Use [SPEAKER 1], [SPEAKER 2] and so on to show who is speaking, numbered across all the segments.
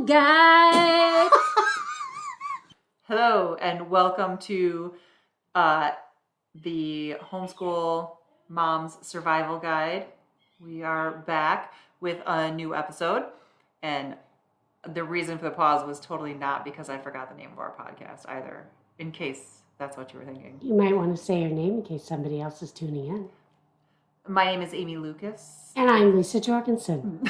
[SPEAKER 1] Survival Guide.
[SPEAKER 2] Hello and welcome to the Homeschool Mom's Survival Guide. We are back with a new episode, and the reason for the pause was totally not because I forgot the name of our podcast either, in case that's what you were thinking.
[SPEAKER 1] You might want to say your name in case somebody else is tuning in.
[SPEAKER 2] My name is Amy Lucas.
[SPEAKER 1] And I'm Lisa Jorgensen.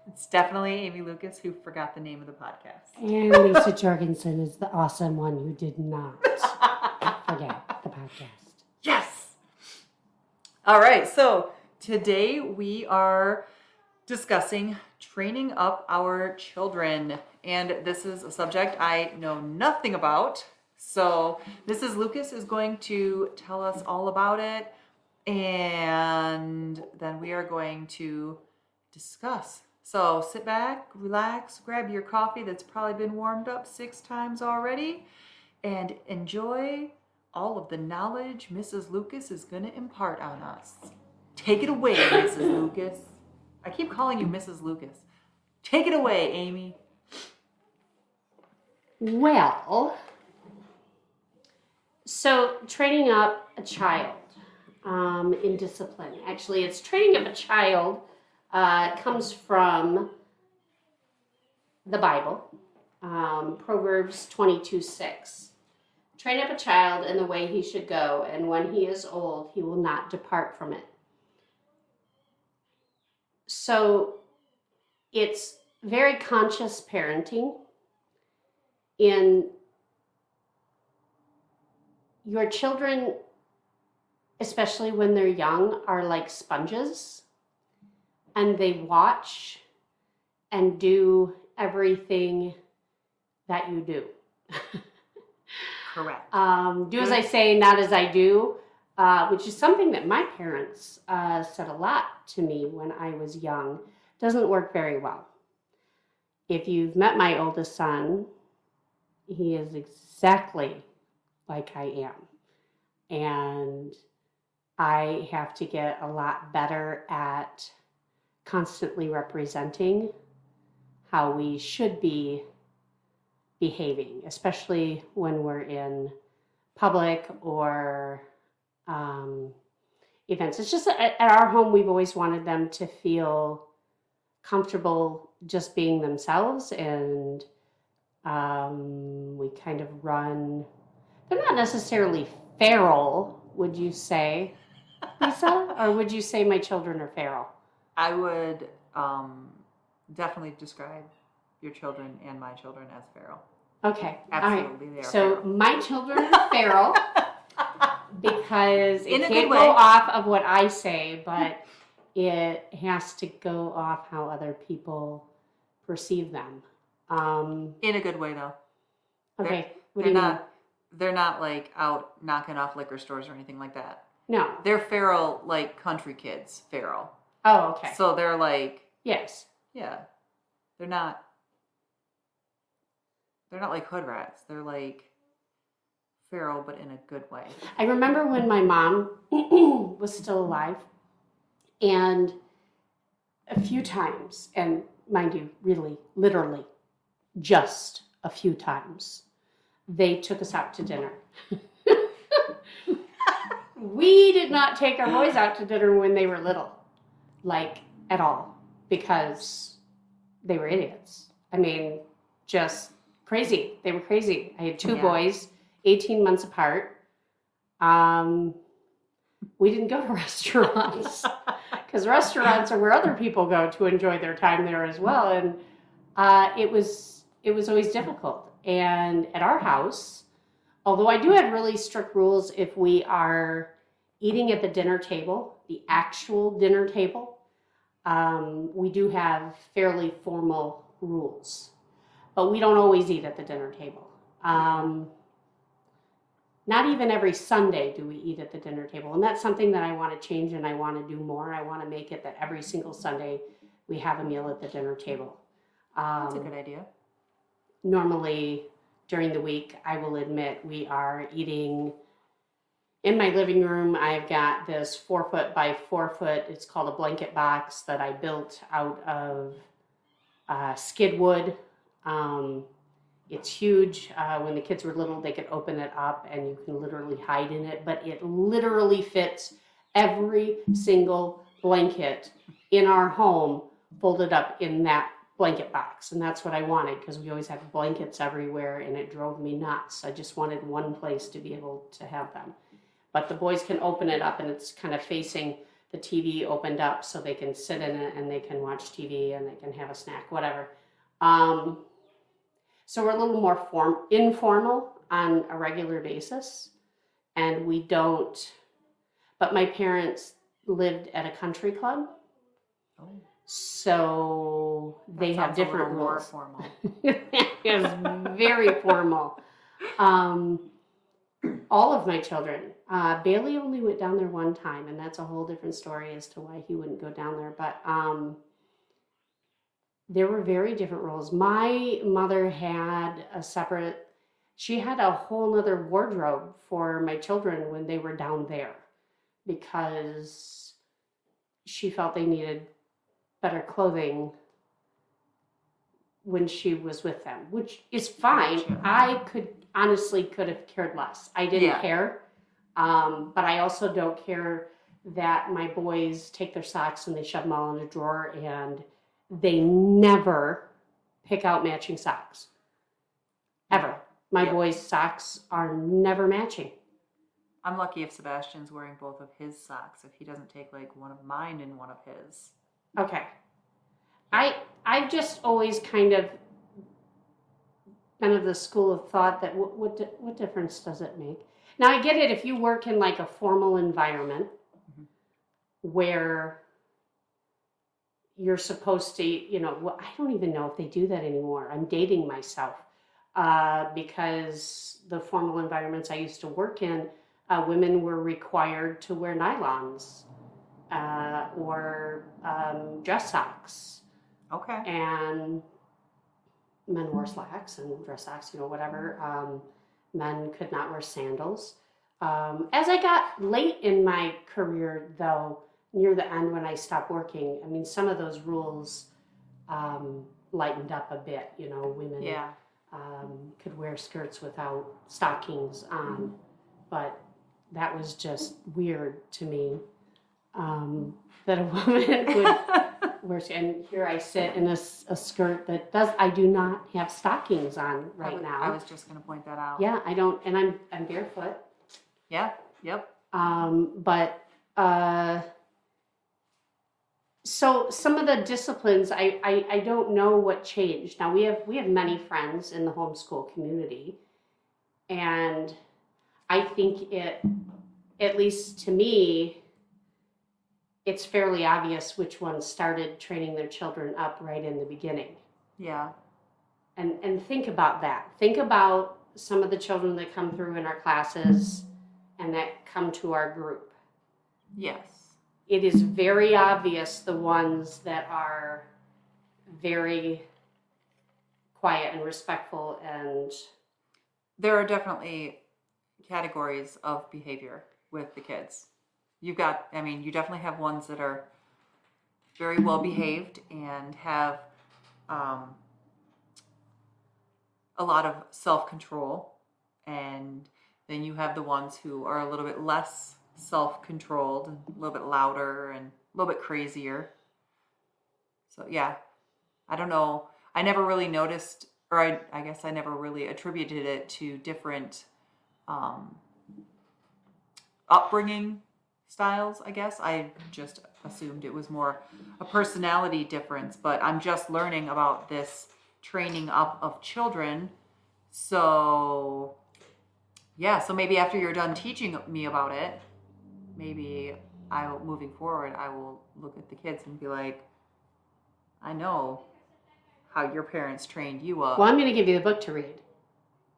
[SPEAKER 2] It's definitely Amy Lucas who forgot the name of the podcast.
[SPEAKER 1] And Lisa Jorgensen is the awesome one who did not forget the podcast.
[SPEAKER 2] Yes! All right, so today we are discussing training up our children. And this is a subject I know nothing about. So Mrs. Lucas is going to tell us all about it. And then we are going to discuss. So sit back, relax, grab your coffee that's probably been warmed up 6 times already, and enjoy all of the knowledge Mrs. Lucas is going to impart on us. Take it away, Mrs. Lucas. I keep calling you Mrs. Lucas. Take it away, Amy.
[SPEAKER 1] Well, so training up a child in discipline. Actually, it's training up a child comes from the Bible, Proverbs 22:6. Train up a child in the way he should go, and when he is old, he will not depart from it. So it's very conscious parenting in your children, especially when they're young, are like sponges. And they watch and do everything that you do.
[SPEAKER 2] Correct.
[SPEAKER 1] Do as I say, not as I do, which is something that my parents said a lot to me when I was young. Doesn't work very well. If you've met my oldest son, he is exactly like I am. And I have to get a lot better at constantly representing how we should be behaving, especially when we're in public or events. It's just at our home, we've always wanted them to feel comfortable just being themselves, and we kind of run. They're not necessarily feral, would you say, Lisa? Or would you say my children are feral?
[SPEAKER 2] I would definitely describe your children and my children as feral.
[SPEAKER 1] Okay.
[SPEAKER 2] Absolutely,
[SPEAKER 1] all right.
[SPEAKER 2] they are
[SPEAKER 1] So
[SPEAKER 2] feral.
[SPEAKER 1] my children are feral because
[SPEAKER 2] In
[SPEAKER 1] it
[SPEAKER 2] a
[SPEAKER 1] can't
[SPEAKER 2] good
[SPEAKER 1] go
[SPEAKER 2] way.
[SPEAKER 1] off of what I say, but it has to go off how other people perceive them.
[SPEAKER 2] In a good way, though.
[SPEAKER 1] Okay. What do you mean?
[SPEAKER 2] They're not like out knocking off liquor stores or anything like that.
[SPEAKER 1] No.
[SPEAKER 2] They're feral, like country kids, feral.
[SPEAKER 1] Oh, okay.
[SPEAKER 2] So they're like,
[SPEAKER 1] Yes.
[SPEAKER 2] yeah, they're not like hood rats. They're like feral, but in a good way.
[SPEAKER 1] I remember when my mom was still alive, and a few times, and mind you, really, literally, just a few times, they took us out to dinner. We did not take our boys out to dinner when they were little, like at all, because they were idiots. I mean, just crazy. They were crazy. I had 2 boys, 18 months apart. We didn't go to restaurants because restaurants are where other people go to enjoy their time there as well. And it was always difficult. And at our house, although I do have really strict rules if we are eating at the dinner table, the actual dinner table, we do have fairly formal rules. But we don't always eat at the dinner table. Not even every Sunday do we eat at the dinner table. And that's something that I want to change and I want to do more. I want to make it that every single Sunday we have a meal at the dinner table.
[SPEAKER 2] That's a good idea.
[SPEAKER 1] Normally during the week, I will admit, we are eating in my living room. I've got this 4 foot by 4 foot, it's called a blanket box that I built out of skid wood. It's huge. When the kids were little, they could open it up and you can literally hide in it, but it literally fits every single blanket in our home folded up in that blanket box. And that's what I wanted, because we always had blankets everywhere and it drove me nuts. I just wanted one place to be able to have them. But the boys can open it up and it's kind of facing the TV opened up so they can sit in it and they can watch TV and they can have a snack, whatever. So we're a little more informal on a regular basis, and we don't, but my parents lived at a country club, so they have different rules.
[SPEAKER 2] More formal.
[SPEAKER 1] It's very formal. All of my children, Bailey only went down there one time, and that's a whole different story as to why he wouldn't go down there, but there were very different rules. My mother had she had a whole other wardrobe for my children when they were down there, because she felt they needed better clothing when she was with them, which is fine.
[SPEAKER 2] Gotcha.
[SPEAKER 1] I could have cared less. I didn't care. But I also don't care that my boys take their socks and they shove them all in a drawer and they never pick out matching socks. Ever. My boys' socks are never matching.
[SPEAKER 2] I'm lucky if Sebastian's wearing both of his socks, if he doesn't take like one of mine and one of his.
[SPEAKER 1] Okay. I've just always kind of been of the school of thought that what difference does it make? Now I get it if you work in like a formal environment where you're supposed to, I don't even know if they do that anymore. I'm dating myself because the formal environments I used to work in, women were required to wear nylons or dress socks.
[SPEAKER 2] Okay.
[SPEAKER 1] And men wore slacks and dress socks, whatever. Men could not wear sandals. As I got late in my career, though, near the end when I stopped working, I mean, some of those rules lightened up a bit. Women could wear skirts without stockings on, but that was just weird to me that a woman would wear. And here I sit in a skirt that I do not have stockings on now.
[SPEAKER 2] I was just going to point that out.
[SPEAKER 1] Yeah, I don't, and I'm barefoot.
[SPEAKER 2] Yeah. Yep.
[SPEAKER 1] So some of the disciplines, I don't know what changed. Now we have many friends in the homeschool community, and I think at least to me, it's fairly obvious which ones started training their children up right in the beginning.
[SPEAKER 2] Yeah.
[SPEAKER 1] And think about that. Think about some of the children that come through in our classes and that come to our group.
[SPEAKER 2] Yes.
[SPEAKER 1] It is very obvious the ones that are very quiet and respectful, and
[SPEAKER 2] there are definitely categories of behavior with the kids. You definitely have ones that are very well behaved and have a lot of self-control, and then you have the ones who are a little bit less self-controlled, and a little bit louder and a little bit crazier. So yeah, I don't know. I never really noticed, or I guess I never really attributed it to different upbringing styles, I guess. I just assumed it was more a personality difference, but I'm just learning about this training up of children. So yeah, so maybe after you're done teaching me about it, maybe moving forward, I will look at the kids and be like, I know how your parents trained you up.
[SPEAKER 1] Well, I'm going to give you the book to read,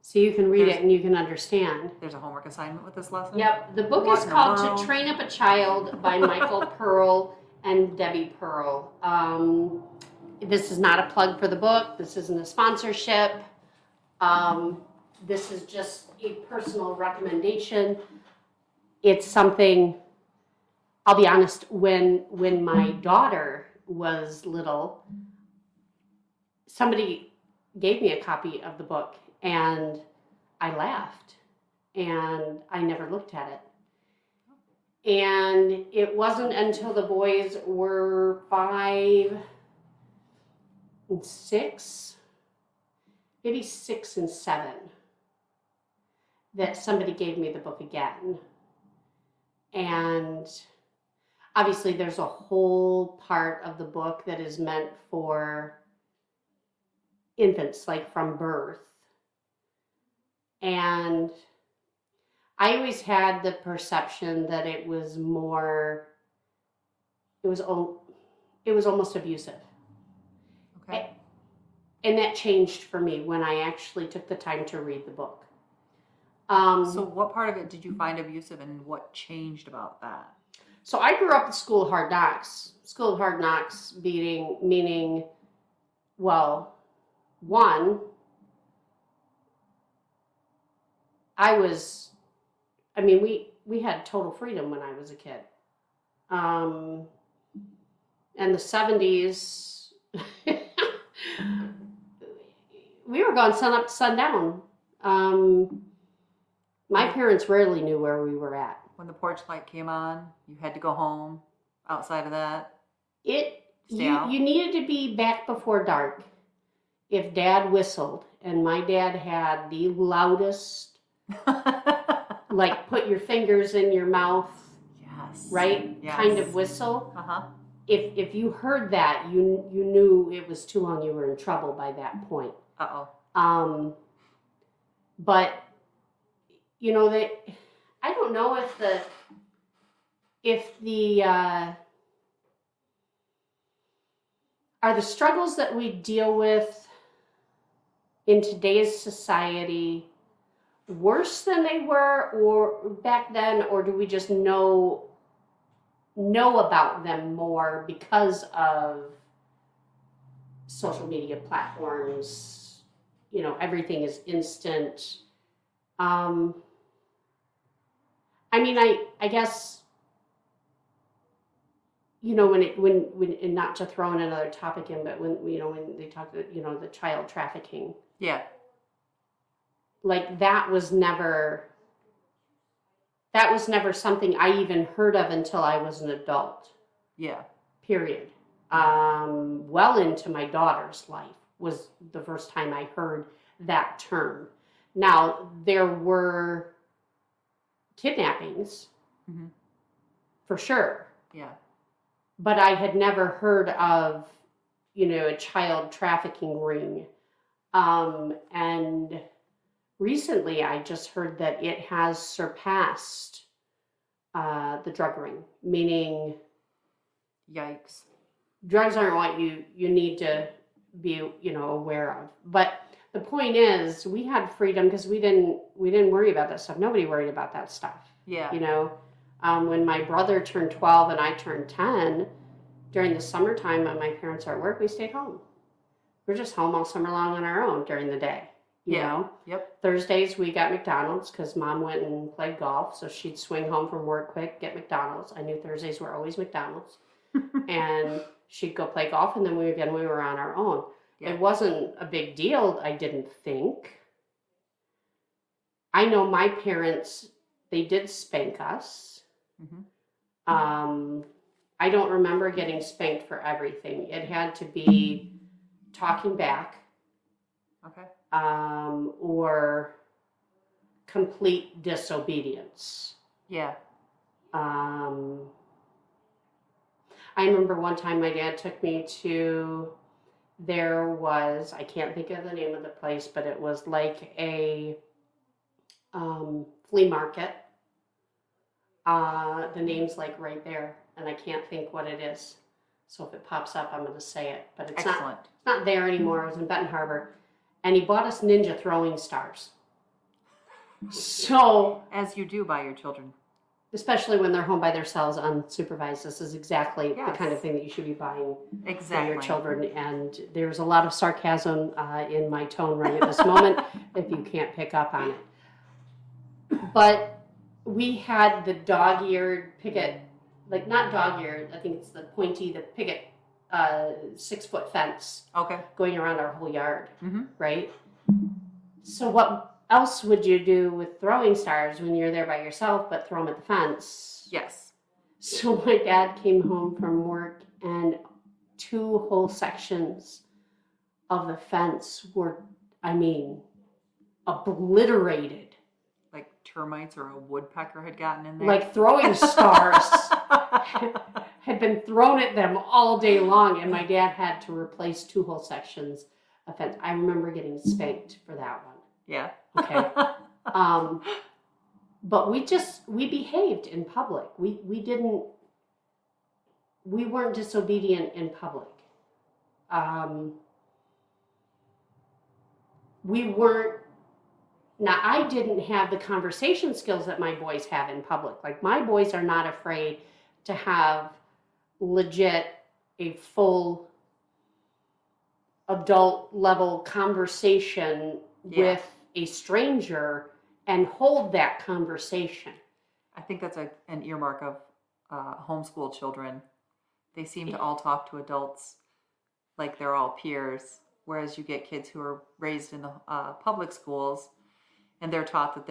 [SPEAKER 1] so you can read it and you can understand.
[SPEAKER 2] There's a homework assignment with this lesson?
[SPEAKER 1] Yep. The book is called To Train Up a Child by Michael Pearl and Debbie Pearl. This is not a plug for the book. This isn't a sponsorship. This is just a personal recommendation. It's something, I'll be honest, when my daughter was little, somebody gave me a copy of the book, and I laughed, and I never looked at it. And it wasn't until the boys were 5 and 6, maybe 6 and 7, that somebody gave me the book again. And obviously there's a whole part of the book that is meant for infants, like from birth. And I always had the perception that it was almost abusive.
[SPEAKER 2] Okay.
[SPEAKER 1] And that changed for me when I actually took the time to read the book.
[SPEAKER 2] So what part of it did you find abusive, and what changed about that?
[SPEAKER 1] So I grew up in School of Hard Knocks. School of Hard Knocks meaning, well, one, we had total freedom when I was a kid. And the 70s, we were going sun up to sundown. My parents rarely knew where we were at.
[SPEAKER 2] When the porch light came on, you had to go home. Outside of that, Stay out?
[SPEAKER 1] You needed to be back before dark. If Dad whistled, and my dad had the loudest, like put your fingers in your mouth,
[SPEAKER 2] yes,
[SPEAKER 1] right?
[SPEAKER 2] Yes.
[SPEAKER 1] Kind of whistle.
[SPEAKER 2] Uh-huh.
[SPEAKER 1] If you heard that, you knew it was too long. You were in trouble by that point.
[SPEAKER 2] Uh-oh.
[SPEAKER 1] But you know that I don't know if the are the struggles that we deal with in today's society worse than they were or back then, or do we just know about them more because of social media platforms? You know, everything is instant. I guess, you know, when and not to throw in another topic in, but when they talk, the child trafficking.
[SPEAKER 2] Yeah.
[SPEAKER 1] Like that was never something I even heard of until I was an adult.
[SPEAKER 2] Yeah.
[SPEAKER 1] Period. Well into my daughter's life was the first time I heard that term. Now, there were kidnappings,
[SPEAKER 2] mm-hmm.
[SPEAKER 1] for sure.
[SPEAKER 2] Yeah.
[SPEAKER 1] But I had never heard of, a child trafficking ring. And recently I just heard that it has surpassed the drug ring, meaning
[SPEAKER 2] yikes.
[SPEAKER 1] Drugs aren't what you need to be, aware of. But the point is, we had freedom because we didn't worry about that stuff. Nobody worried about that stuff.
[SPEAKER 2] Yeah.
[SPEAKER 1] When my brother turned 12 and I turned 10, during the summertime when my parents are at work, we stayed home. We're just home all summer long on our own during the day. You know?
[SPEAKER 2] Yep.
[SPEAKER 1] Thursdays we got McDonald's because Mom went and played golf, so she'd swing home from work quick, get McDonald's. I knew Thursdays were always McDonald's. And she'd go play golf, and then we were on our own. Yeah. It wasn't a big deal, I didn't think. I know my parents, they did spank us. Mm-hmm. I don't remember getting spanked for everything. It had to be talking back.
[SPEAKER 2] Okay.
[SPEAKER 1] Or complete disobedience.
[SPEAKER 2] Yeah.
[SPEAKER 1] I remember one time my dad took me to, I can't think of the name of the place, but it was like a flea market. The name's like right there, and I can't think what it is. So if it pops up, I'm going to say it. But it's not there anymore. It was in Benton Harbor. And he bought us ninja throwing stars. So,
[SPEAKER 2] as you do by your children.
[SPEAKER 1] Especially when they're home by themselves unsupervised. This is exactly the kind of thing that you should be buying for your children. And there's a lot of sarcasm in my tone right at this moment, if you can't pick up on it. But we had the dog-eared picket, like not dog-eared, I think it's the pointy, the picket a 6-foot fence
[SPEAKER 2] Okay.
[SPEAKER 1] going around our whole yard,
[SPEAKER 2] Mm-hmm.
[SPEAKER 1] right? So what else would you do with throwing stars when you're there by yourself, but throw them at the fence?
[SPEAKER 2] Yes.
[SPEAKER 1] So my dad came home from work and 2 whole sections of the fence were, I mean, obliterated.
[SPEAKER 2] Like termites or a woodpecker had gotten in there.
[SPEAKER 1] Like throwing stars had been thrown at them all day long, and my dad had to replace 2 whole sections of fence. I remember getting spanked for that one.
[SPEAKER 2] Yeah.
[SPEAKER 1] Okay. But we behaved in public. We weren't disobedient in public. We weren't. Now, I didn't have the conversation skills that my boys have in public. Like, my boys are not afraid to have legit a full adult level conversation with a stranger and hold that conversation.
[SPEAKER 2] I think that's an earmark of homeschool children. They seem to all talk to adults like they're all peers, whereas you get kids who are raised in the public schools, and they're taught that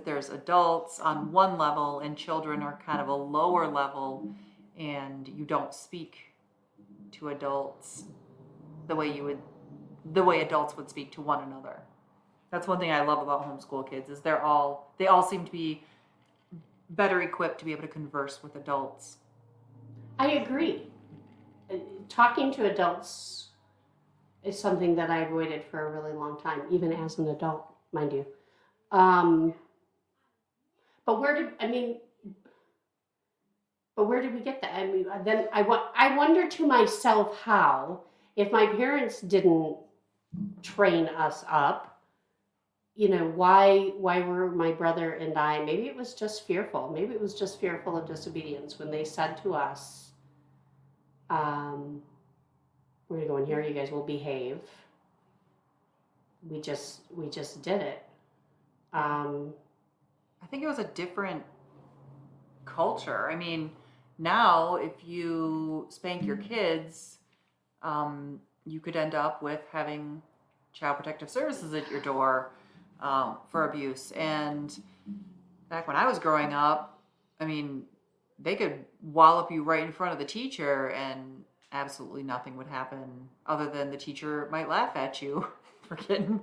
[SPEAKER 2] there's adults on one level and children are kind of a lower level, and you don't speak to adults the way adults would speak to one another. That's one thing I love about homeschool kids is they all seem to be better equipped to be able to converse with adults.
[SPEAKER 1] I agree. Talking to adults is something that I avoided for a really long time, even as an adult, mind you. But where did we get that? I mean, then I wonder to myself how, if my parents didn't train us up, why were my brother and I, maybe it was just fearful. Maybe it was just fearful of disobedience when they said to us, we're going to go in here, you guys will behave. We just did it.
[SPEAKER 2] I think it was a different culture. I mean, now if you spank your kids, you could end up with having Child Protective Services at your door for abuse. And back when I was growing up, I mean, they could wallop you right in front of the teacher and absolutely nothing would happen other than the teacher might laugh at you for getting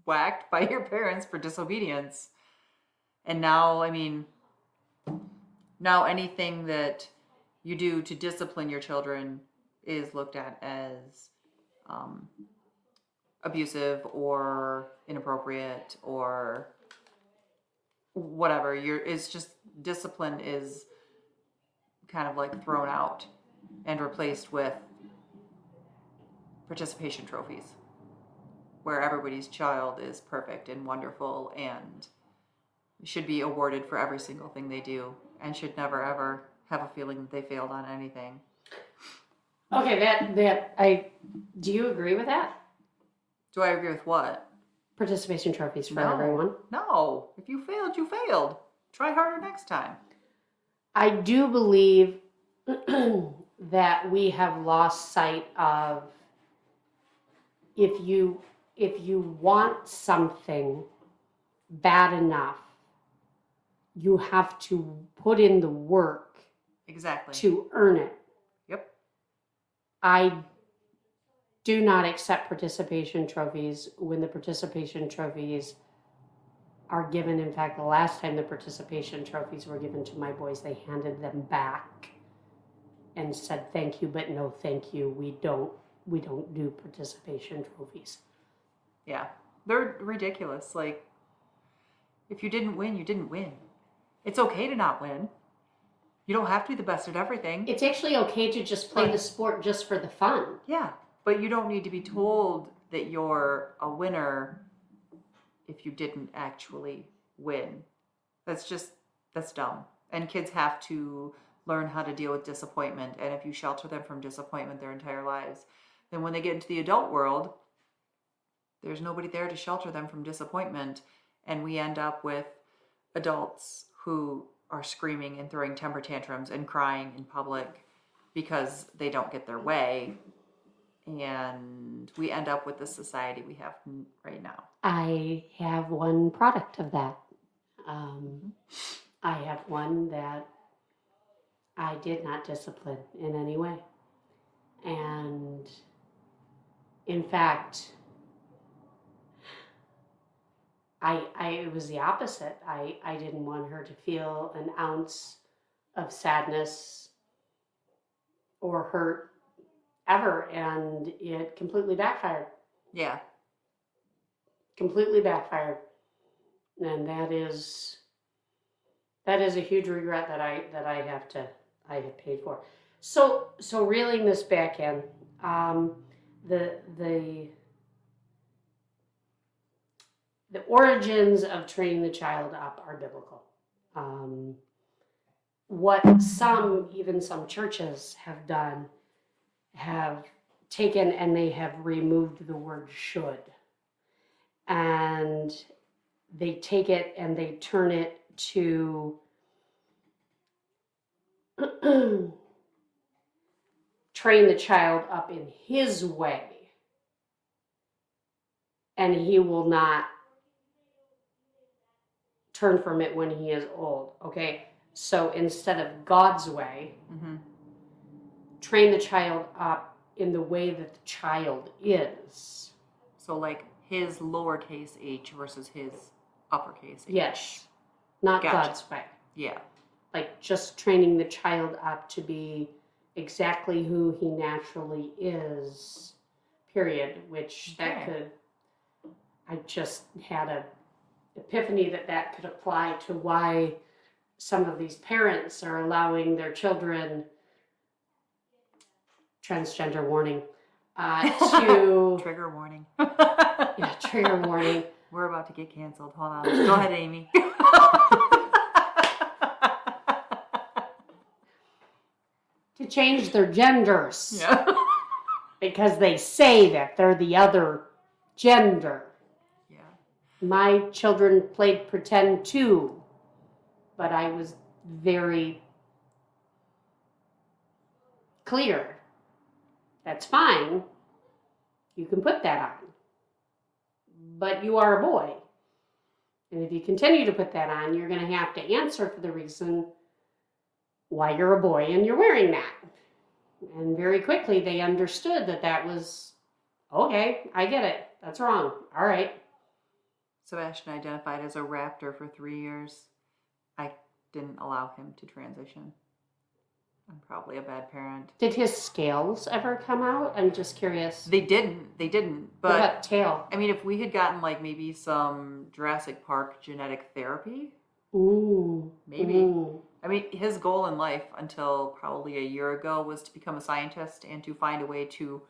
[SPEAKER 2] whacked by your parents for disobedience. And now, I mean, now anything that you do to discipline your children is looked at as abusive or inappropriate or whatever. It's just discipline is kind of like thrown out and replaced with participation trophies, where everybody's child is perfect and wonderful and should be awarded for every single thing they do and should never ever have a feeling that they failed on anything.
[SPEAKER 1] Okay, do you agree with that?
[SPEAKER 2] Do I agree with what?
[SPEAKER 1] Participation trophies for everyone.
[SPEAKER 2] No. If you failed, you failed. Try harder next time.
[SPEAKER 1] I do believe that we have lost sight of if you want something bad enough, you have to put in the work
[SPEAKER 2] Exactly.
[SPEAKER 1] to earn it.
[SPEAKER 2] Yep.
[SPEAKER 1] I do not accept participation trophies when the participation trophies are given. In fact, the last time the participation trophies were given to my boys, they handed them back and said, "Thank you, but no thank you. We don't do participation trophies."
[SPEAKER 2] Yeah. They're ridiculous. Like, if you didn't win, you didn't win. It's okay to not win. You don't have to be the best at everything.
[SPEAKER 1] It's actually okay to just play the sport just for the fun.
[SPEAKER 2] Yeah, but you don't need to be told that you're a winner if you didn't actually win. That's dumb. And kids have to learn how to deal with disappointment. And if you shelter them from disappointment their entire lives, then when they get into the adult world, there's nobody there to shelter them from disappointment. And we end up with adults who are screaming and throwing temper tantrums and crying in public because they don't get their way. And we end up with the society we have right now.
[SPEAKER 1] I have one product of that. I have one that I did not discipline in any way. And in fact, it was the opposite. I didn't want her to feel an ounce of sadness or hurt ever, and it completely backfired.
[SPEAKER 2] Yeah.
[SPEAKER 1] Completely backfired. And that is a huge regret that I have paid for. So reeling this back in, the origins of training the child up are biblical. What even some churches have done, have taken and they have removed the word should. And they take it and they turn it to train the child up in his way, and he will not turn from it when he is old. Okay, so instead of God's way, train the child up in the way that the child is.
[SPEAKER 2] So like his lowercase h versus his uppercase h.
[SPEAKER 1] Yes, not
[SPEAKER 2] Gotcha.
[SPEAKER 1] God's way.
[SPEAKER 2] Yeah.
[SPEAKER 1] Like just training the child up to be exactly who he naturally is, period. Which that could, I just had a epiphany that could apply to why some of these parents are allowing their children, transgender warning, to
[SPEAKER 2] Trigger warning.
[SPEAKER 1] yeah, trigger warning.
[SPEAKER 2] We're about to get canceled. Hold on. Go ahead, Amy.
[SPEAKER 1] To change their genders.
[SPEAKER 2] Yeah.
[SPEAKER 1] Because they say that they're the other gender.
[SPEAKER 2] Yeah.
[SPEAKER 1] My children played pretend too, but I was very clear. That's fine. You can put that on. But you are a boy. And if you continue to put that on, you're going to have to answer for the reason why you're a boy and you're wearing that. And very quickly they understood that was, okay, I get it. That's wrong. All right.
[SPEAKER 2] Sebastian identified as a raptor for 3 years. I didn't allow him to transition. I'm probably a bad parent.
[SPEAKER 1] Did his scales ever come out? I'm just curious.
[SPEAKER 2] They didn't. But
[SPEAKER 1] what about tail?
[SPEAKER 2] I mean, if we had gotten like maybe some Jurassic Park genetic therapy,
[SPEAKER 1] Ooh.
[SPEAKER 2] maybe.
[SPEAKER 1] Ooh.
[SPEAKER 2] I mean, his goal in life until probably a year ago was to become a scientist and to find a way to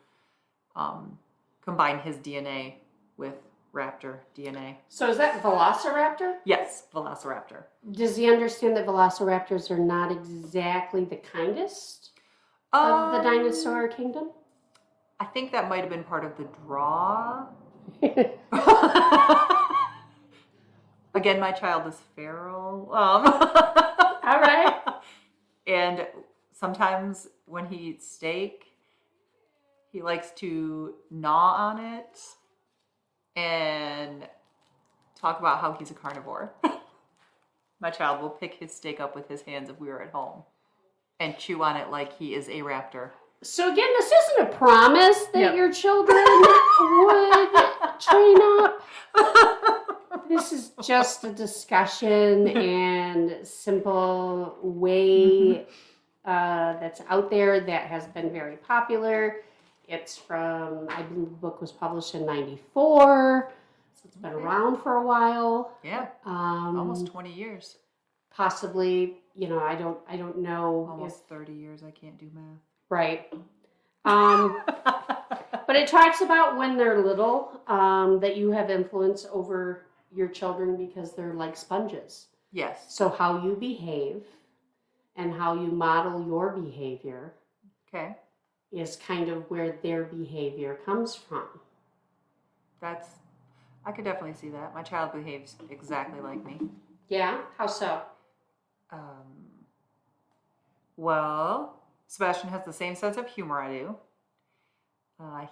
[SPEAKER 2] combine his DNA with raptor DNA.
[SPEAKER 1] So is that Velociraptor?
[SPEAKER 2] Yes, Velociraptor.
[SPEAKER 1] Does he understand that velociraptors are not exactly the kindest of the dinosaur kingdom?
[SPEAKER 2] I think that might have been part of the draw. Again, my child is feral.
[SPEAKER 1] All right.
[SPEAKER 2] And sometimes when he eats steak, he likes to gnaw on it and talk about how he's a carnivore. My child will pick his steak up with his hands if we were at home and chew on it like he is a raptor.
[SPEAKER 1] So again, this isn't a promise that your children would train up. This is just a discussion and simple way that's out there that has been very popular. It's from, I believe the book was published in 94, so it's been around for a while.
[SPEAKER 2] Yeah, almost 20 years.
[SPEAKER 1] Possibly, I don't know.
[SPEAKER 2] Almost 30 years, I can't do math.
[SPEAKER 1] Right. But it talks about when they're little, that you have influence over your children because they're like sponges.
[SPEAKER 2] Yes.
[SPEAKER 1] So how you behave and how you model your behavior is kind of where their behavior comes from.
[SPEAKER 2] I could definitely see that. My child behaves exactly like me.
[SPEAKER 1] Yeah? How so?
[SPEAKER 2] Well, Sebastian has the same sense of humor I do.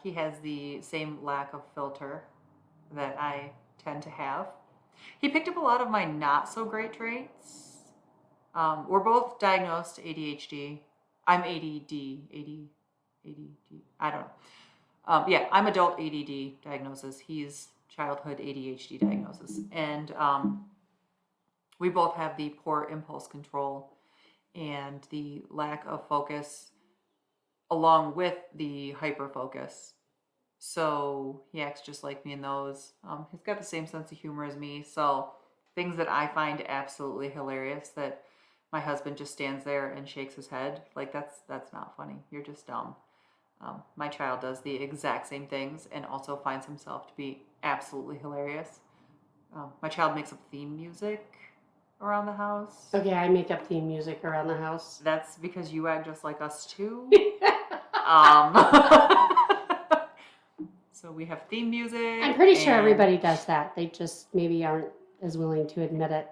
[SPEAKER 2] He has the same lack of filter that I tend to have. He picked up a lot of my not so great traits. We're both diagnosed ADHD. I'm ADD, I don't know. Yeah, I'm adult ADD diagnosis. He's childhood ADHD diagnosis. And we both have the poor impulse control and the lack of focus along with the hyper focus. So he acts just like me in those. He's got the same sense of humor as me. So things that I find absolutely hilarious that my husband just stands there and shakes his head. Like, that's not funny. You're just dumb. My child does the exact same things and also finds himself to be absolutely hilarious. My child makes up theme music around the house.
[SPEAKER 1] Okay, I make up theme music around the house.
[SPEAKER 2] That's because you act just like us too. So we have theme music.
[SPEAKER 1] I'm pretty sure everybody does that. They just maybe aren't as willing to admit it.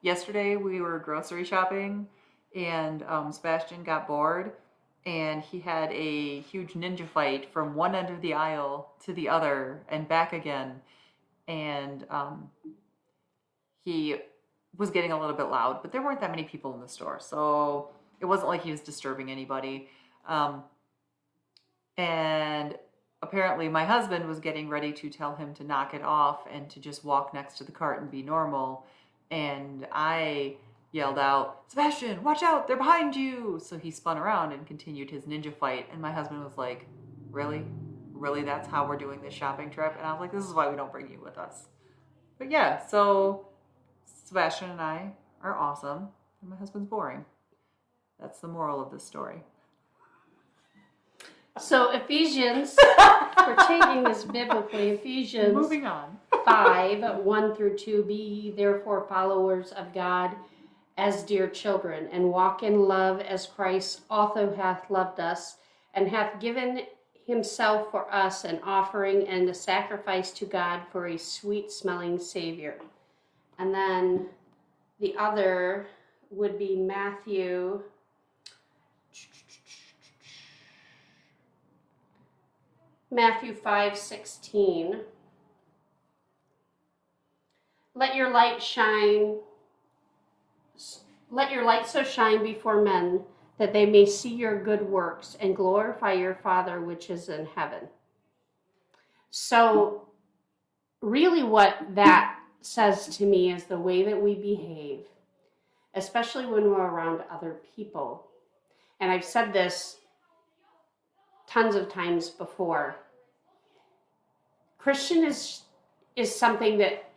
[SPEAKER 2] Yesterday we were grocery shopping and Sebastian got bored and he had a huge ninja fight from one end of the aisle to the other and back again. And he was getting a little bit loud, but there weren't that many people in the store. So it wasn't like he was disturbing anybody. And apparently my husband was getting ready to tell him to knock it off and to just walk next to the cart and be normal. And I yelled out, "Sebastian, watch out, they're behind you." So he spun around and continued his ninja fight. And my husband was like, really? Really, that's how we're doing this shopping trip? And I was like, this is why we don't bring you with us. But yeah, so Sebastian and I are awesome. And my husband's boring. That's the moral of this story.
[SPEAKER 1] So Ephesians, we're taking this biblically, Ephesians
[SPEAKER 2] Moving on.
[SPEAKER 1] 5, 1 through 2, be therefore followers of God as dear children, and walk in love as Christ also hath loved us, and hath given himself for us an offering and a sacrifice to God for a sweet-smelling Savior. And then the other would be Matthew 5:16. Let your light so shine before men that they may see your good works and glorify your Father which is in heaven. So really what that says to me is the way that we behave, especially when we're around other people. And I've said this tons of times before. Christian is something that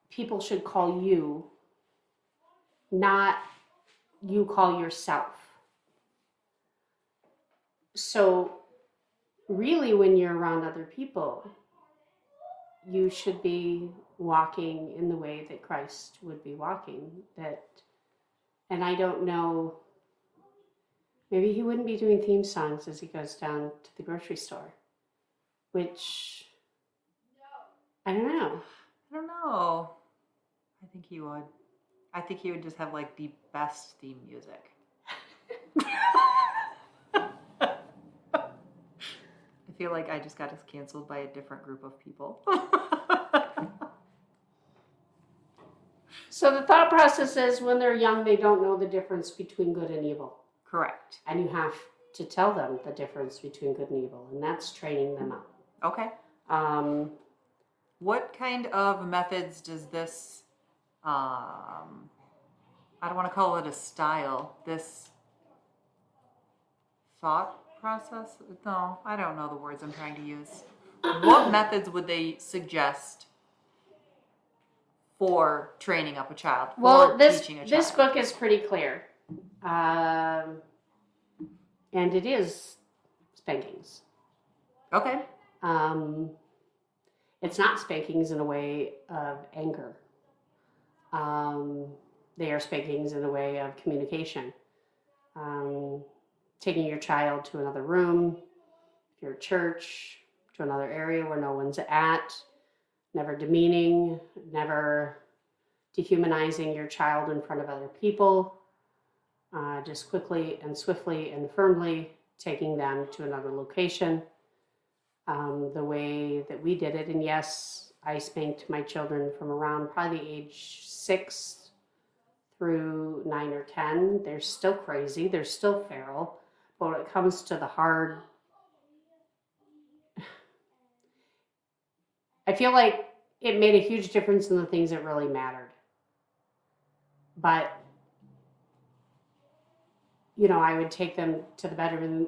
[SPEAKER 1] people should call you, not you call yourself. So really when you're around other people, you should be walking in the way that Christ would be walking. And I don't know, maybe he wouldn't be doing theme songs as he goes down to the grocery store, which, I don't know.
[SPEAKER 2] I don't know. I think he would. I think he would just have like the best theme music. I feel like I just got us canceled by a different group of people.
[SPEAKER 1] So the thought process is when they're young, they don't know the difference between good and evil.
[SPEAKER 2] Correct.
[SPEAKER 1] And you have to tell them the difference between good and evil, and that's training them up.
[SPEAKER 2] Okay. What kind of methods does this, I don't want to call it a style, this thought process? No, I don't know the words I'm trying to use. What methods would they suggest for training up a child?
[SPEAKER 1] Well,
[SPEAKER 2] teaching a child?
[SPEAKER 1] this book is pretty clear. And it is spankings.
[SPEAKER 2] Okay.
[SPEAKER 1] It's not spankings in a way of anger. They are spankings in a way of communication. Taking your child to another room, your church, to another area where no one's at, never demeaning, never dehumanizing your child in front of other people. just quickly and swiftly and firmly taking them to another location, the way that we did it. And yes, I spanked my children from around probably age 6 through 9 or 10. They're still crazy. They're still feral. But when it comes to the hard, I feel like it made a huge difference in the things that really mattered. But, you know, I would take them to the bedroom,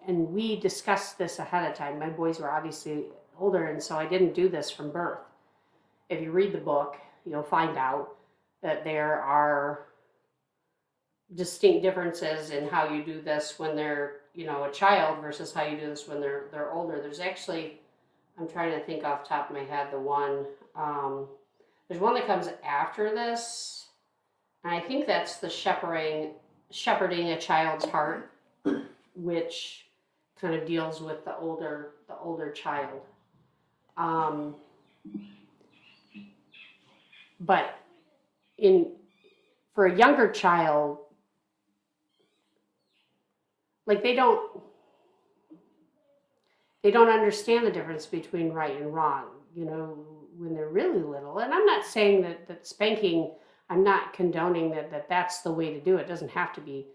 [SPEAKER 1] and we discussed this ahead of time. My boys were obviously older, and so I didn't do this from birth. If you read the book, you'll find out that there are distinct differences in how you do this when they're, you know, a child versus how you do this when they're older. There's actually, I'm trying to think off the top of my head, the one, there's one that comes after this, and I think that's the shepherding a child's heart, which kind of deals with the older child. But for a younger child, like they don't understand the difference between right and wrong, you know, when they're really little. And I'm not saying that spanking, I'm not condoning that that's the way to do it. It doesn't have to be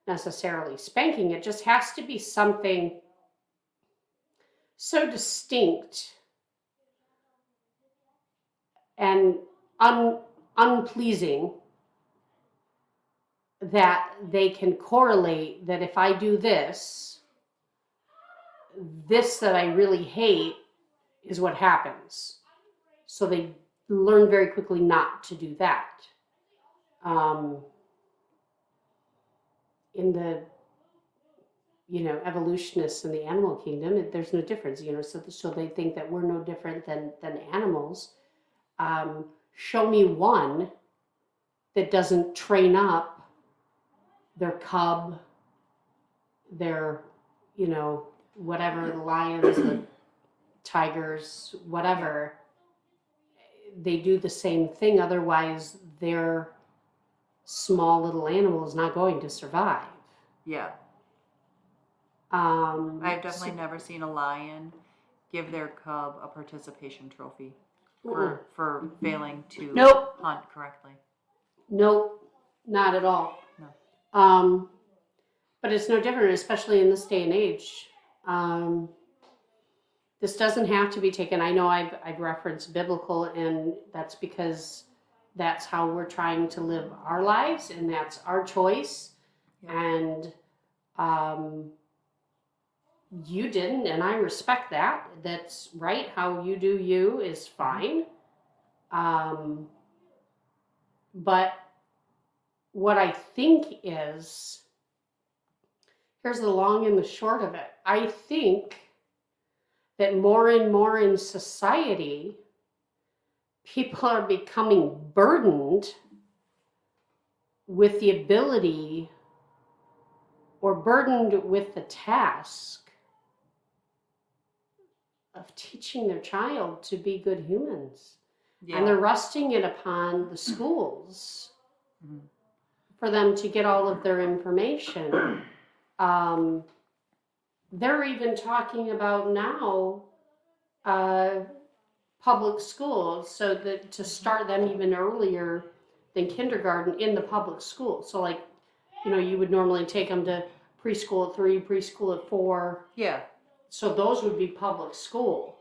[SPEAKER 1] necessarily spanking. It just has to be something so distinct and unpleasing that they can correlate that if I do this that I really hate is what happens. So they learn very quickly not to do that. In the, you know, evolutionists in the animal kingdom, there's no difference, you know, so they think that we're no different than animals. Show me one that doesn't train up their cub, their, you know, whatever, the lions, the tigers, whatever. They do the same thing. Otherwise, their small little animal is not going to survive.
[SPEAKER 2] Yeah. I've definitely never seen a lion give their cub a participation trophy for failing to hunt correctly.
[SPEAKER 1] Nope, not at all.
[SPEAKER 2] No.
[SPEAKER 1] But it's no different, especially in this day and age. This doesn't have to be taken. I know I've referenced biblical, and that's because that's how we're trying to live our lives, and that's our choice. Yeah. And you didn't, and I respect that. That's right. How you do you is fine. But what I think is, here's the long and the short of it. I think that more and more in society, people are becoming burdened with the ability or burdened with the task of teaching their child to be good humans. Yeah. And they're resting it upon the schools for them to get all of their information. They're even talking about now public schools, so that to start them even earlier than kindergarten in the public school. So like, you know, you would normally take them to preschool at 3, preschool at 4.
[SPEAKER 2] Yeah.
[SPEAKER 1] So those would be public school.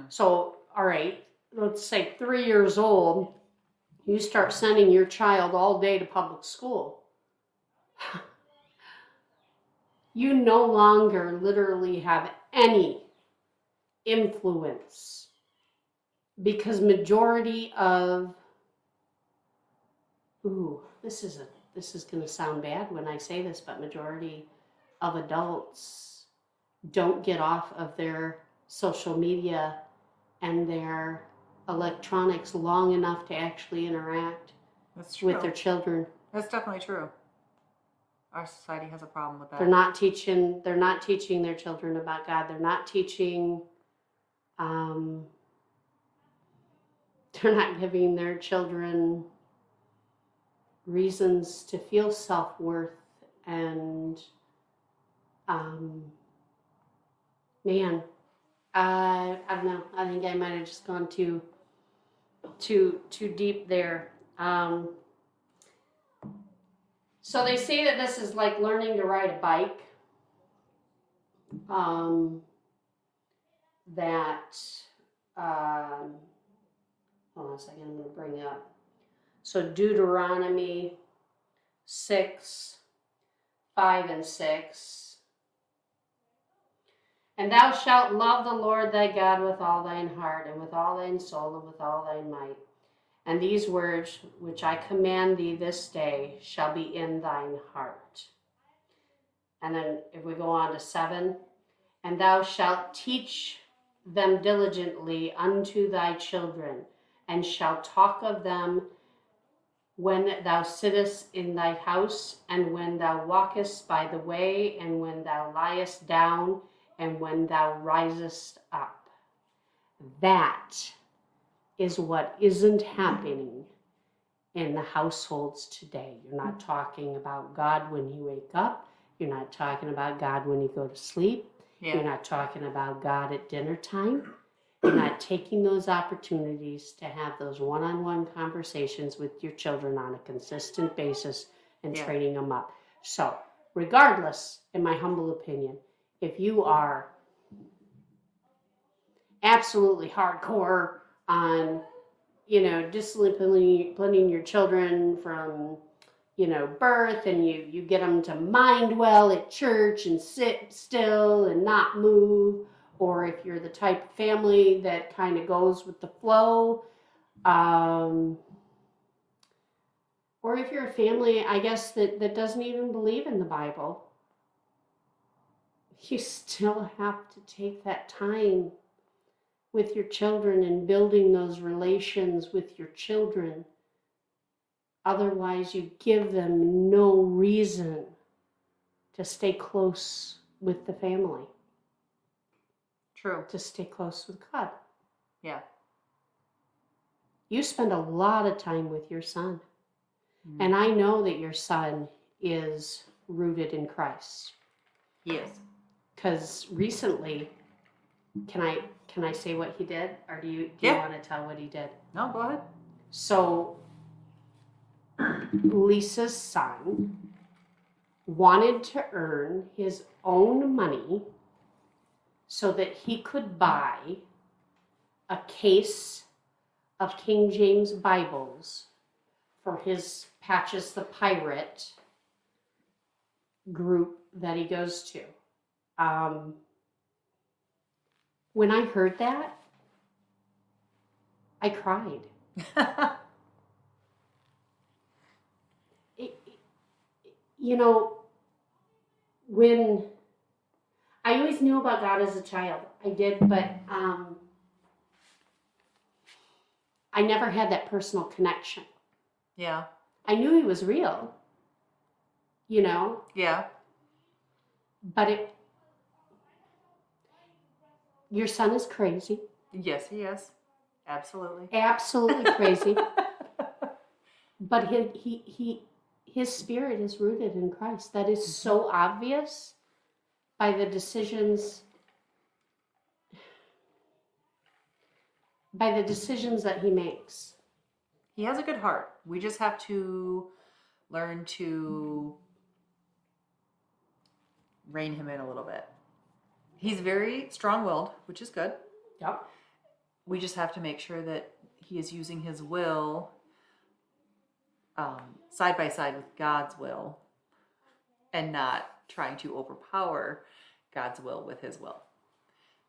[SPEAKER 1] So, all right, let's say 3 years old, you start sending your child all day to public school. You no longer literally have any influence, because majority of, this is going to sound bad when I say this, but majority of adults don't get off of their social media and their electronics long enough to actually interact with their children.
[SPEAKER 2] That's definitely true. Our society has a problem with that.
[SPEAKER 1] They're not teaching their children about God. They're not teaching, they're not giving their children reasons to feel self-worth And man, I don't know. I think I might have just gone too deep there. So they say that this is like learning to ride a bike. That hold on a second, I'm going to bring up. So Deuteronomy 6:5-6. And thou shalt love the Lord thy God with all thine heart, and with all thine soul, and with all thy might. And these words which I command thee this day shall be in thine heart. And then if we go on to 7, and thou shalt teach them diligently unto thy children, and shalt talk of them when thou sittest in thy house, and when thou walkest by the way, and when thou liest down, and when thou risest up. That is what isn't happening in the households today. You're not talking about God when you wake up. You're not talking about God when you go to sleep.
[SPEAKER 2] Yeah.
[SPEAKER 1] You're not talking about God at dinner time. You're not taking those opportunities to have those one-on-one conversations with your children on a consistent basis and training them up. So, regardless, in my humble opinion, if you are absolutely hardcore on, disciplining your children from, birth, and you get them to mind well at church and sit still and not move, or if you're the type of family that kind of goes with the flow, or if you're a family, I guess, that doesn't even believe in the Bible, you still have to take that time with your children and building those relations with your children. Otherwise, you give them no reason to stay close with the family.
[SPEAKER 2] True.
[SPEAKER 1] To stay close with God.
[SPEAKER 2] Yeah.
[SPEAKER 1] You spend a lot of time with your son. Mm-hmm. And I know that your son is rooted in Christ.
[SPEAKER 2] Yes.
[SPEAKER 1] Because recently, can I say what he did? Or do you want to tell what he did?
[SPEAKER 2] No, go ahead.
[SPEAKER 1] So, Lisa's son wanted to earn his own money so that he could buy a case of King James Bibles for his Patches the Pirate group that he goes to. When I heard that, I cried. When I always knew about God as a child, I did, but I never had that personal connection.
[SPEAKER 2] Yeah.
[SPEAKER 1] I knew he was real,
[SPEAKER 2] Yeah.
[SPEAKER 1] But your son is crazy.
[SPEAKER 2] Yes, he is. Absolutely.
[SPEAKER 1] Absolutely crazy. But his spirit is rooted in Christ. That is so obvious by the decisions that he makes.
[SPEAKER 2] He has a good heart. We just have to learn to rein him in a little bit. He's very strong-willed, which is good.
[SPEAKER 1] Yep.
[SPEAKER 2] We just have to make sure that he is using his will side by side with God's will, and not trying to overpower God's will with his will.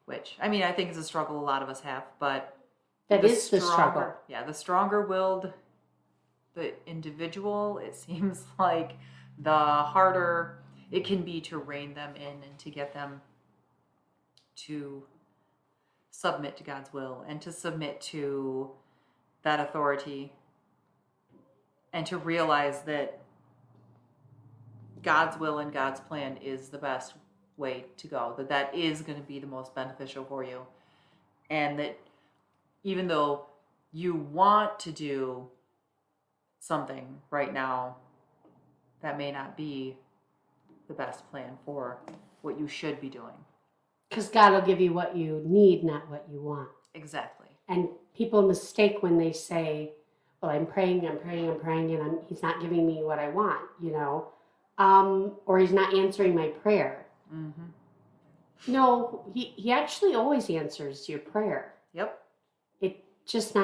[SPEAKER 2] Which, I mean, I think is a struggle a lot of us have, but
[SPEAKER 1] that is the struggle.
[SPEAKER 2] Yeah, the stronger-willed the individual, it seems like the harder it can be to rein them in and to get them to submit to God's will and to submit to that authority and to realize that God's will and God's plan is the best way to go, that is going to be the most beneficial for you. And that even though you want to do something right now, that may not be the best plan for what you should be doing.
[SPEAKER 1] Because God will give you what you need, not what you want.
[SPEAKER 2] Exactly.
[SPEAKER 1] And people mistake when they say, well, I'm praying, and he's not giving me what I want, or he's not answering my prayer.
[SPEAKER 2] Mm-hmm.
[SPEAKER 1] No, he actually always answers your prayer.
[SPEAKER 2] Yep.
[SPEAKER 1] It just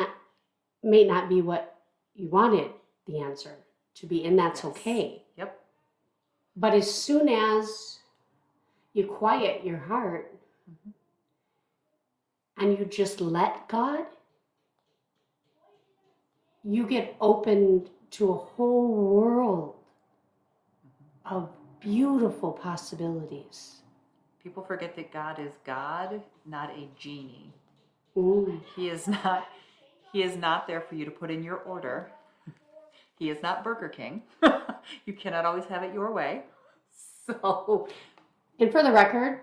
[SPEAKER 1] may not be what you wanted the answer to be, and that's okay.
[SPEAKER 2] Yep.
[SPEAKER 1] But as soon as you quiet your heart and you just let God, you get opened to a whole world of beautiful possibilities.
[SPEAKER 2] People forget that God is God, not a genie.
[SPEAKER 1] Mm.
[SPEAKER 2] He is not there for you to put in your order. He is not Burger King. You cannot always have it your way. So,
[SPEAKER 1] and for the record,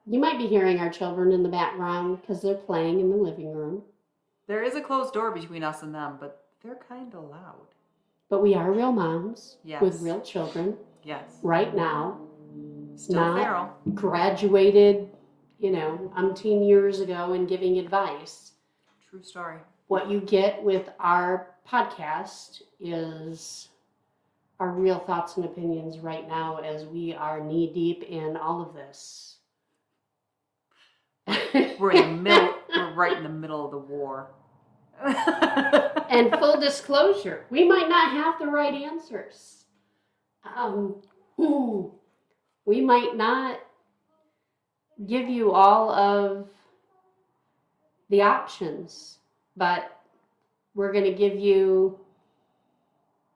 [SPEAKER 1] you might be hearing our children in the background because they're playing in the living room.
[SPEAKER 2] there is a closed door between us and them, but they're kind of loud.
[SPEAKER 1] But we are real moms
[SPEAKER 2] Yes.
[SPEAKER 1] with real children
[SPEAKER 2] Yes.
[SPEAKER 1] right now.
[SPEAKER 2] Still
[SPEAKER 1] not
[SPEAKER 2] feral.
[SPEAKER 1] Graduated, umpteen years ago in giving advice.
[SPEAKER 2] True story.
[SPEAKER 1] What you get with our podcast is our real thoughts and opinions right now as we are knee deep in all of this.
[SPEAKER 2] We're right in the middle of the war.
[SPEAKER 1] And full disclosure, we might not have the right answers. We might not give you all of the options, but we're going to give you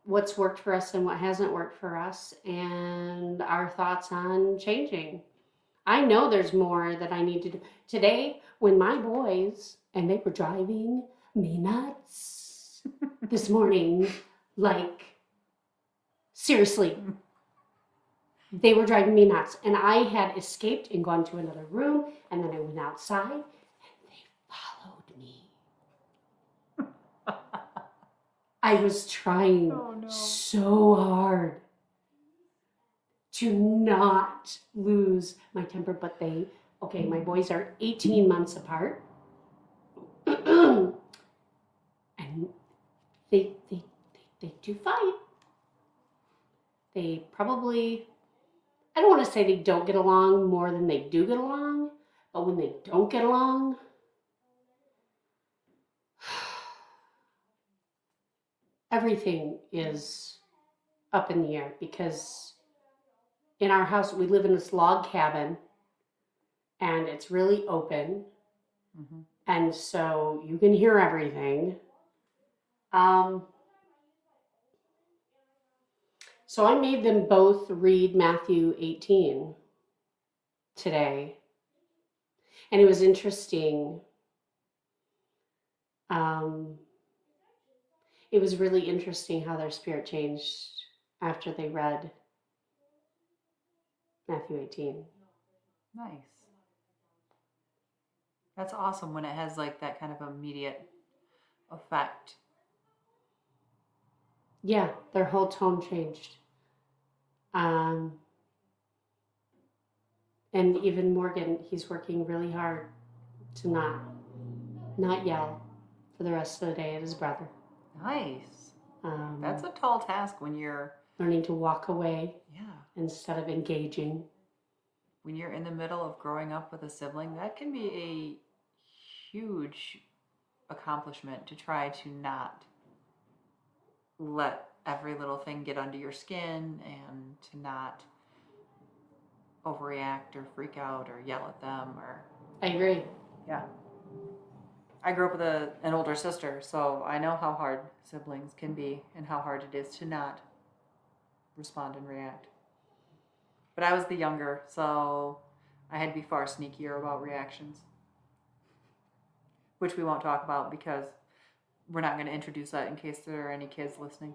[SPEAKER 1] what's worked for us and what hasn't worked for us and our thoughts on changing. I know there's more that I need to do. Today, when my boys, and they were driving me nuts this morning, like, seriously, they were driving me nuts. And I had escaped and gone to another room, and then I went outside, and they followed me. I was trying so hard to not lose my temper, but my boys are 18 months apart. And they do fight. They probably, I don't want to say they don't get along more than they do get along, but when they don't get along, everything is up in the air, because in our house, we live in this log cabin and it's really open.
[SPEAKER 2] Mm-hmm.
[SPEAKER 1] And so you can hear everything. So I made them both read Matthew 18 today. And it was interesting. It was really interesting how their spirit changed after they read Matthew 18.
[SPEAKER 2] Nice. That's awesome when it has like that kind of immediate effect.
[SPEAKER 1] Yeah, their whole tone changed. And even Morgan, he's working really hard to not yell for the rest of the day at his brother.
[SPEAKER 2] Nice. That's a tall task when you're
[SPEAKER 1] learning to walk away instead of engaging.
[SPEAKER 2] When you're in the middle of growing up with a sibling, that can be a huge accomplishment to try to not let every little thing get under your skin and to not overreact or freak out or yell at them or...
[SPEAKER 1] I agree.
[SPEAKER 2] Yeah. I grew up with an older sister, so I know how hard siblings can be and how hard it is to not respond and react. But I was the younger, so I had to be far sneakier about reactions, which we won't talk about because we're not going to introduce that in case there are any kids listening.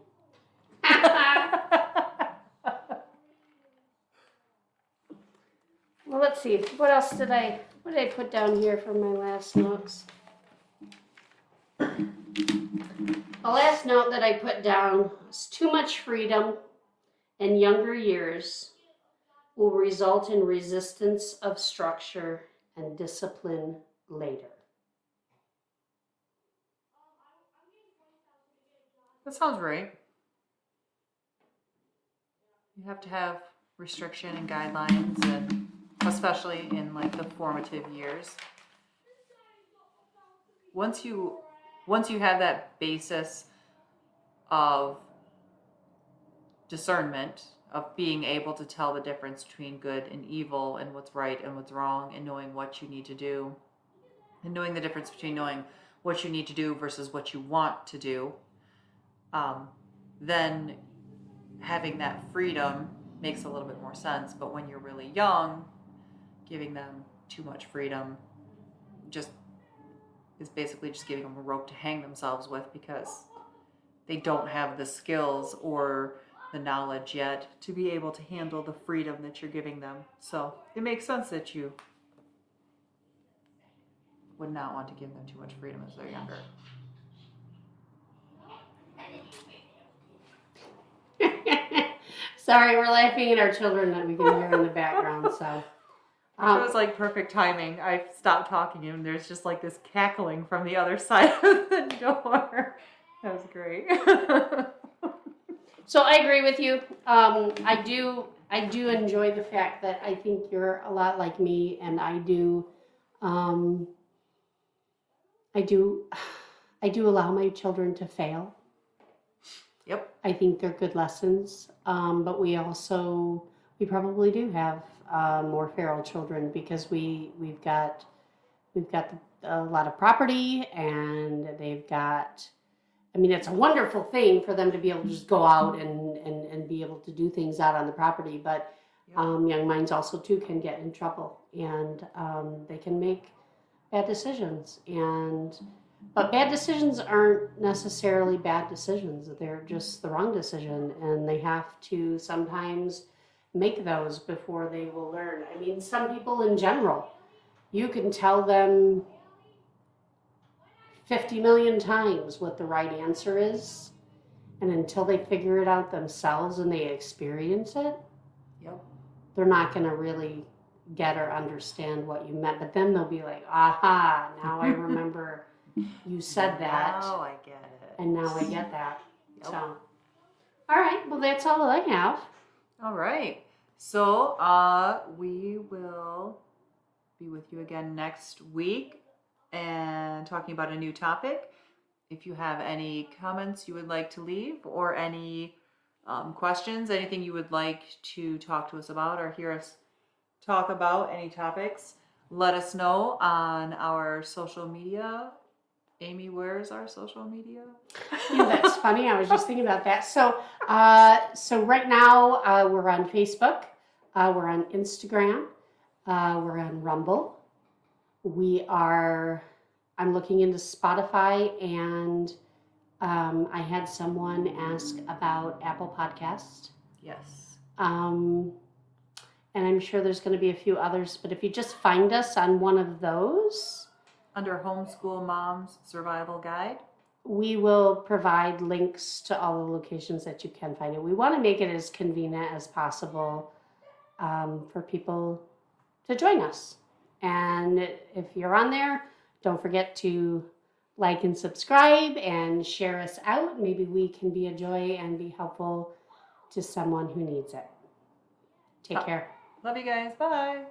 [SPEAKER 1] Well, let's see. What else did I put down here for my last notes? The last note that I put down was too much freedom in younger years will result in resistance of structure and discipline later.
[SPEAKER 2] That sounds right. You have to have restriction and guidelines, and especially in like the formative years. Once you have that basis of discernment, of being able to tell the difference between good and evil and what's right and what's wrong, and knowing what you need to do, and knowing the difference between knowing what you need to do versus what you want to do, then having that freedom makes a little bit more sense. But when you're really young, giving them too much freedom just is basically just giving them a rope to hang themselves with, because they don't have the skills or the knowledge yet to be able to handle the freedom that you're giving them. So it makes sense that you would not want to give them too much freedom as they're younger.
[SPEAKER 1] Sorry, we're laughing at our children that we can hear in the background. So
[SPEAKER 2] It was like perfect timing. I stopped talking and there's just like this cackling from the other side of the door. That was great.
[SPEAKER 1] So I agree with you. I do enjoy the fact that I think you're a lot like me, and I do allow my children to fail.
[SPEAKER 2] Yep.
[SPEAKER 1] I think they're good lessons, but we probably do have more feral children because we've got a lot of property, and they've got. I mean, it's a wonderful thing for them to be able to just go out and be able to do things out on the property, but young minds also too can get in trouble, and they can make bad decisions, but bad decisions aren't necessarily bad decisions. They're just the wrong decision, and they have to sometimes make those before they will learn. I mean, some people in general, you can tell them 50 million times what the right answer is, and until they figure it out themselves and they experience it, they're not going to really get or understand what you meant. But then they'll be like, aha, now I remember you said that.
[SPEAKER 2] Now I get it.
[SPEAKER 1] And now I get that. Yep. So, all right, well, that's all I have.
[SPEAKER 2] All right. So we will be with you again next week and talking about a new topic. If you have any comments you would like to leave, or any questions, anything you would like to talk to us about or hear us talk about, any topics, let us know on our social media. Amy, where's our social media?
[SPEAKER 1] Yeah, that's funny. I was just thinking about that. So right now we're on Facebook, we're on Instagram, we're on Rumble. I'm looking into Spotify, and I had someone ask about Apple Podcasts.
[SPEAKER 2] Yes.
[SPEAKER 1] And I'm sure there's going to be a few others, but if you just find us on one of those,
[SPEAKER 2] under Homeschool Mom's Survival Guide,
[SPEAKER 1] we will provide links to all the locations that you can find it. We want to make it as convenient as possible for people to join us. And if you're on there, don't forget to like and subscribe and share us out. Maybe we can be a joy and be helpful to someone who needs it. Take care.
[SPEAKER 2] Love you guys. Bye.